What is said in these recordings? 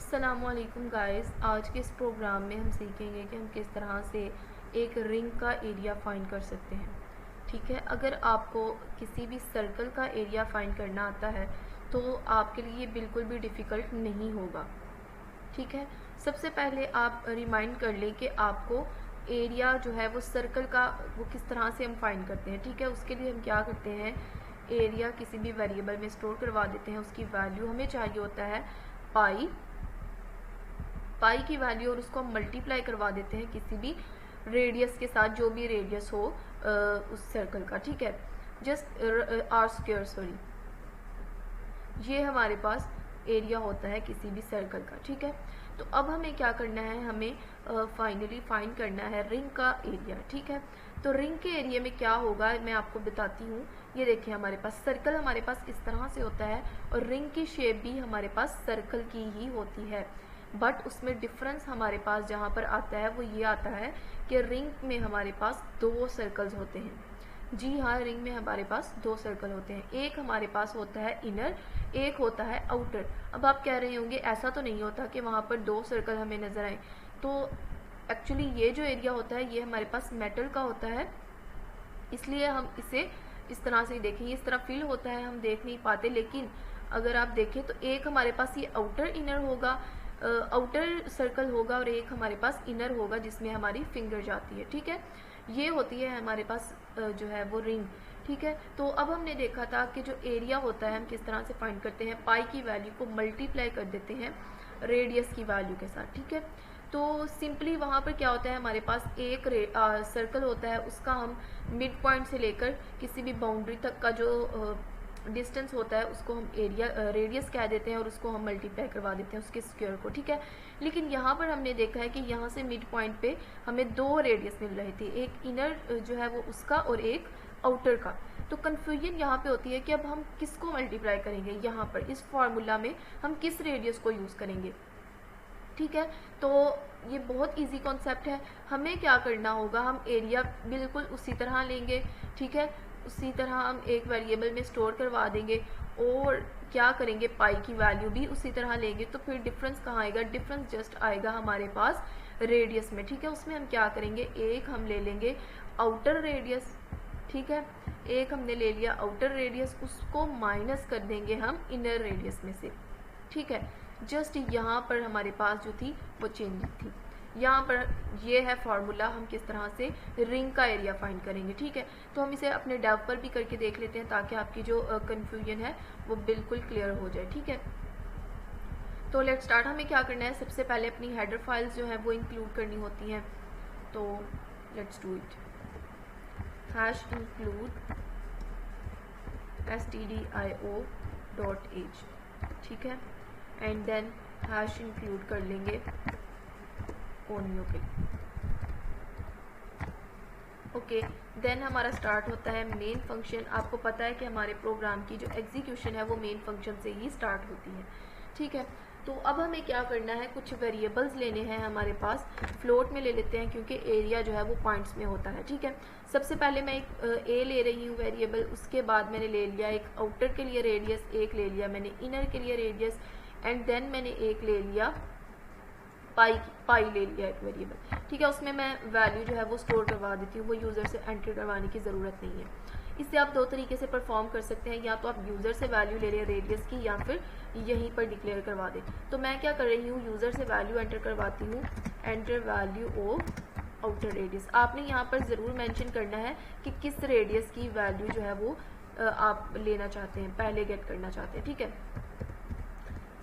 अस्सलामुअलैकुम गाइस, आज के इस प्रोग्राम में हम सीखेंगे कि हम किस तरह से एक रिंग का एरिया फाइंड कर सकते हैं। ठीक है, अगर आपको किसी भी सर्कल का एरिया फाइंड करना आता है तो आपके लिए बिल्कुल भी डिफ़िकल्ट नहीं होगा। ठीक है, सबसे पहले आप रिमाइंड कर लें कि आपको एरिया जो है वो सर्कल का वो किस तरह से हम फाइंड करते हैं। ठीक है, उसके लिए हम क्या करते हैं, एरिया किसी भी वेरिएबल में स्टोर करवा देते हैं। उसकी वैल्यू हमें चाहिए होता है पाई की वैल्यू, और उसको हम मल्टीप्लाई करवा देते हैं किसी भी रेडियस के साथ, जो भी रेडियस हो उस सर्कल का। ठीक है, जस्ट आर स्क्वायर, सॉरी, ये हमारे पास एरिया होता है किसी भी सर्कल का। ठीक है, तो अब हमें क्या करना है, हमें फाइनली फाइंड करना है रिंग का एरिया। ठीक है, तो रिंग के एरिया में क्या होगा मैं आपको बताती हूँ। ये देखिए, हमारे पास सर्कल हमारे पास इस तरह से होता है और रिंग की शेप भी हमारे पास सर्कल की ही होती है, बट उसमें डिफरेंस हमारे पास जहाँ पर आता है वो ये आता है कि रिंग में हमारे पास दो सर्कल्स होते हैं। जी हाँ, रिंग में हमारे पास दो सर्कल होते हैं, एक हमारे पास होता है इनर, एक होता है आउटर। अब आप कह रहे होंगे ऐसा तो नहीं होता कि वहाँ पर दो सर्कल हमें नजर आए, तो एक्चुअली ये जो एरिया होता है ये हमारे पास मेटल का होता है, इसलिए हम इसे इस तरह से ही देखेंगे। इस तरह फिल होता है, हम देख नहीं पाते, लेकिन अगर आप देखें तो एक हमारे पास ये आउटर इनर होगा, आउटर सर्कल होगा, और एक हमारे पास इनर होगा जिसमें हमारी फिंगर जाती है। ठीक है, ये होती है हमारे पास जो है वो रिंग। ठीक है, तो अब हमने देखा था कि जो एरिया होता है हम किस तरह से फाइंड करते हैं, पाई की वैल्यू को मल्टीप्लाई कर देते हैं रेडियस की वैल्यू के साथ। ठीक है, तो सिंपली वहाँ पर क्या होता है, हमारे पास एक सर्कल होता है, उसका हम मिड पॉइंट से लेकर किसी भी बाउंड्री तक का जो डिस्टेंस होता है उसको हम एरिया रेडियस कह देते हैं, और उसको हम मल्टीप्लाई करवा देते हैं उसके स्क्वायर को। ठीक है, लेकिन यहाँ पर हमने देखा है कि यहाँ से मिड पॉइंट पे हमें दो रेडियस मिल रहे थे, एक इनर जो है वो उसका और एक आउटर का। तो कन्फ्यूजन यहाँ पे होती है कि अब हम किसको मल्टीप्लाई करेंगे, यहाँ पर इस फॉर्मूला में हम किस रेडियस को यूज़ करेंगे। ठीक है, तो ये बहुत इजी कॉन्सेप्ट है। हमें क्या करना होगा, हम एरिया बिल्कुल उसी तरह लेंगे। ठीक है, उसी तरह हम एक वेरिएबल में स्टोर करवा देंगे, और क्या करेंगे, पाई की वैल्यू भी उसी तरह लेंगे। तो फिर डिफरेंस कहाँ आएगा, डिफरेंस जस्ट आएगा हमारे पास रेडियस में। ठीक है, उसमें हम क्या करेंगे, एक हम ले लेंगे आउटर रेडियस। ठीक है, एक हमने ले लिया आउटर रेडियस, उसको माइनस कर देंगे हम इनर रेडियस में से। ठीक है, जस्ट यहाँ पर हमारे पास जो थी वो चेंज थी। यहाँ पर ये है फॉर्मूला, हम किस तरह से रिंग का एरिया फाइंड करेंगे। ठीक है, तो हम इसे अपने डेव पर भी करके देख लेते हैं ताकि आपकी जो कंफ्यूजन है वो बिल्कुल क्लियर हो जाए। ठीक है, तो लेट स्टार्ट। हमें क्या करना है, सबसे पहले अपनी हेडर फाइल्स जो है वो इंक्लूड करनी होती हैं, तो let's do it. Hash include stdio.h। ठीक है, एंड देन हैश इंक्लूड कर लेंगे ओनियो के लिए। ओके, देन हमारा स्टार्ट होता है मेन फंक्शन। आपको पता है कि हमारे प्रोग्राम की जो एग्जीक्यूशन है वो मेन फंक्शन से ही स्टार्ट होती है। ठीक है, तो अब हमें क्या करना है, कुछ वेरिएबल्स लेने हैं हमारे पास, फ्लोट में ले लेते हैं क्योंकि एरिया जो है वो पॉइंट्स में होता है। ठीक है, सबसे पहले मैं एक ए ले रही हूँ वेरिएबल, उसके बाद मैंने ले लिया एक आउटर के लिए रेडियस, एक ले लिया मैंने इनर के लिए रेडियस, एंड देन मैंने एक ले लिया पाई ले लिया एक वेरिएबल। ठीक है, उसमें मैं वैल्यू जो है वो स्टोर करवा देती हूँ, वो यूज़र से एंटर करवाने की ज़रूरत नहीं है। इससे आप दो तरीके से परफॉर्म कर सकते हैं, या तो आप यूज़र से वैल्यू ले लें रेडियस की, या फिर यहीं पर डिक्लेयर करवा दें। तो मैं क्या कर रही हूँ, यूज़र से वैल्यू एंटर करवाती हूँ, enter value of outer radius. आपने यहाँ पर ज़रूर मेंशन करना है कि किस रेडियस की वैल्यू जो है वो आप लेना चाहते हैं, पहले गेट करना चाहते हैं। ठीक है,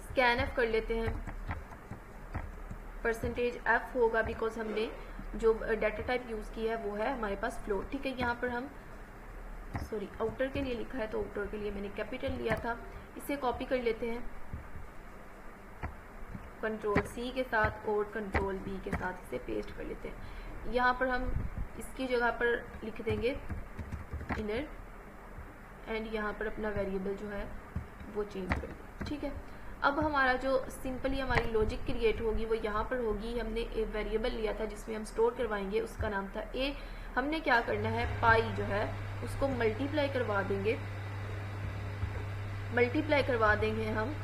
स्कैन एफ कर लेते हैं, %f होगा बिकॉज हमने जो डाटा टाइप यूज़ किया है वो है हमारे पास फ्लोट। ठीक है, यहाँ पर हम सॉरी आउटर के लिए लिखा है तो आउटर के लिए मैंने कैपिटल लिया था। इसे कॉपी कर लेते हैं कंट्रोल C के साथ और कंट्रोल V के साथ इसे पेस्ट कर लेते हैं। यहाँ पर हम इसकी जगह पर लिख देंगे इनर, एंड यहाँ पर अपना वेरिएबल जो है वो चेंज कर देंगे। ठीक है, अब हमारा जो सिंपली हमारी लॉजिक क्रिएट होगी वो यहाँ पर होगी। हमने एक वेरिएबल लिया था जिसमें हम स्टोर करवाएंगे, उसका नाम था ए। हमने क्या करना है, पाई जो है उसको मल्टीप्लाई करवा देंगे हम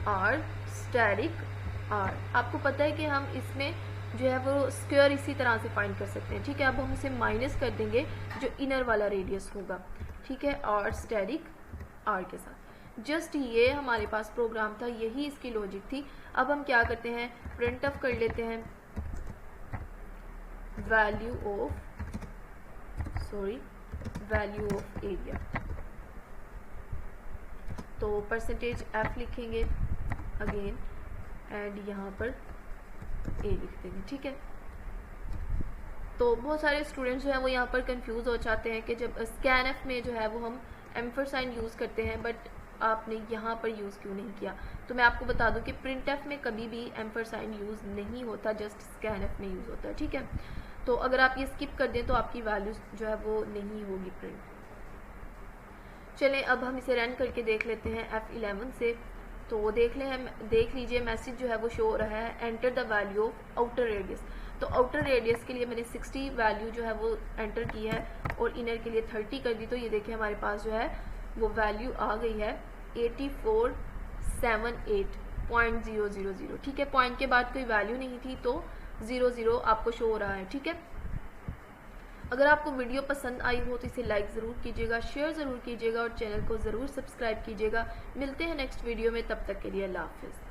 आर स्टेरिक आर। आपको पता है कि हम इसमें जो है वो स्क्वायर इसी तरह से फाइंड कर सकते हैं, ठीक है। अब हम इसे माइनस कर देंगे जो इनर वाला रेडियस होगा, ठीक है, और स्टेरिक आर के साथ। जस्ट ये हमारे पास प्रोग्राम था, यही इसकी लॉजिक थी। अब हम क्या करते हैं, प्रिंट ऑफ कर लेते हैं वैल्यू ऑफ एरिया। तो परसेंटेज एफ लिखेंगे अगेन एंड यहाँ पर ए लिख देंगे, ठीक है। तो बहुत सारे स्टूडेंट्स जो है वो यहाँ पर कंफ्यूज हो जाते हैं कि जब स्कैनएफ में जो है वो हम एम्फर साइन यूज़ करते हैं, बट आपने यहाँ पर यूज़ क्यों नहीं किया। तो मैं आपको बता दूं कि प्रिंटएफ में कभी भी एम्फर साइन यूज़ नहीं होता, जस्ट स्कैनएफ में यूज़ होता है, ठीक है। तो अगर आप ये स्किप कर दें तो आपकी वैल्यू जो है वो नहीं होगी प्रिंट। चलें अब हम इसे रन करके देख लेते हैं F11 से। तो देख लीजिए मैसेज जो है वो शो हो रहा है, enter the value of outer radius. तो आउटर रेडियस के लिए मैंने 60 वैल्यू जो है वो एंटर की है और इनर के लिए 30 कर दी। तो ये देखिए हमारे पास जो है वो वैल्यू आ गई है 8478.000, ठीक है। पॉइंट के बाद कोई वैल्यू नहीं थी तो 00 आपको शो हो रहा है, ठीक है। अगर आपको वीडियो पसंद आई हो तो इसे लाइक ज़रूर कीजिएगा, शेयर ज़रूर कीजिएगा और चैनल को ज़रूर सब्सक्राइब कीजिएगा। मिलते हैं नेक्स्ट वीडियो में, तब तक के लिए अल्लाह हाफ़िज़।